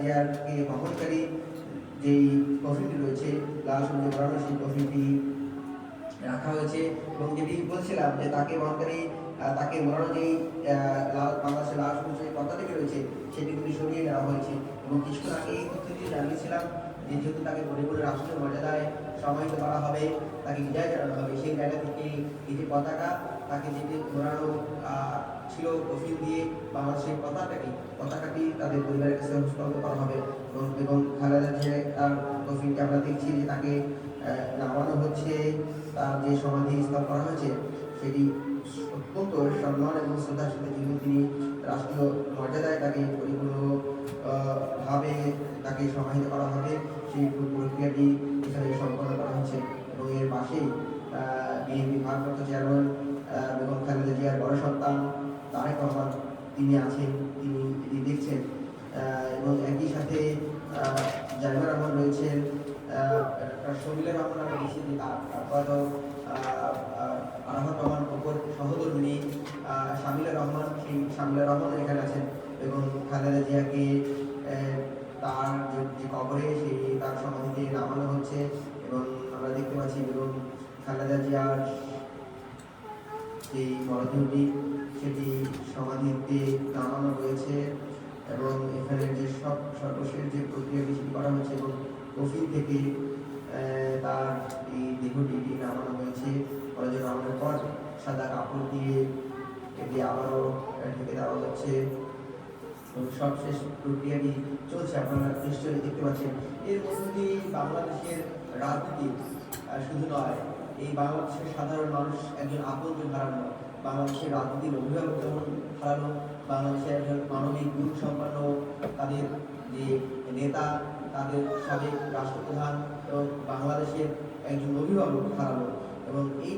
জিয়ারকে বহনকারী যেই কফিনটি রয়েছে লাল সবুজে মোড়ানো সেই কফিনটি রাখা হয়েছে এবং যেটি বলছিলাম যে তাকে বহনকারী তাকে মোড়ানো যেই বাংলাদেশের লাল সবুজ যে পতাকাটি রয়েছে সেটি কিন্তু সরিয়ে নেওয়া হয়েছে এবং কিছুক্ষণ আগে এই তথ্যটি জানিয়েছিলাম যে যেহেতু তাকে পরিপূর্ণ রাষ্ট্রীয় মর্যাদায় সমাহিত করা হবে, তাকে বিদায় জানানো হবে, সেই জায়গা থেকে এই যে পতাকা তাকে যেটি মোড়ানো ছিল কফিন দিয়ে বাংলাদেশের পতাকাটি তাদের পরিবারের কাছে হস্তান্তর করা হবে এবং খালেদা জিয়া তার কফিনকে আমরা দেখছি যে তাকে নামানো হচ্ছে, তার যে সমাধি স্থল করা হয়েছে সেটি অত্যন্ত সম্মান এবং শ্রদ্ধার সাথে যেহেতু তিনি রাষ্ট্রীয় মর্যাদায় তাকে পরিপূর্ণ ভাবে তাকে সমাহিত করা হবে সেই প্রক্রিয়াটি এখানে সম্পন্ন করা হচ্ছে এবং এর পাশেই বিএনপি ভারপ্রাপ্ত চেয়ারম্যান বেগম খালেদা জিয়ার বড় সন্তান তারেক রহমান তিনি আছেন, তিনি এটি দেখছেন এবং একই সাথে জাইমা রহমান রয়েছেন, শমিলা রহমান আমরা দেখছি যে আরাফাত রহমান অপর সহধর্মিনী শামিলা রহমান, সেই শামিলা রহমান এখানে আছেন এবং খালেদা জিয়াকে তার যে কবরে সেই তার সমাধিতে নামানো হচ্ছে এবং আমরা দেখতে পাচ্ছি এবং খালেদা জিয়ার যে মরদেহটি সেটি সমাধিতে নামানো রয়েছে এবং এখানে যে সর্বশেষ যে প্রক্রিয়াটি সেটি করা হচ্ছে এবং কফিন থেকে তার এই দেহটি নামানো হয়েছে। কলেজে নামানোর পর সাদা কাপড় দিয়ে এটি আবারও ঢেকে দেওয়া হচ্ছে এবং সবশেষ প্রক্রিয়াটি চলছে, আপনারা নিশ্চয়ই দেখতে পাচ্ছেন। এর মধ্যে দিয়ে বাংলাদেশের রাজনীতি শুধু নয়, এই বাংলাদেশের সাধারণ মানুষ একজন আপনজন হারানো, বাংলাদেশের রাজনীতির অভিভাবক যেমন হারানো, বাংলাদেশের একজন মানবিক গুণ সম্পন্ন তাদের যে নেতা, তাদের সাবেক রাষ্ট্রপ্রধান এবং বাংলাদেশের একজন অভিভাবক হারানো এবং এই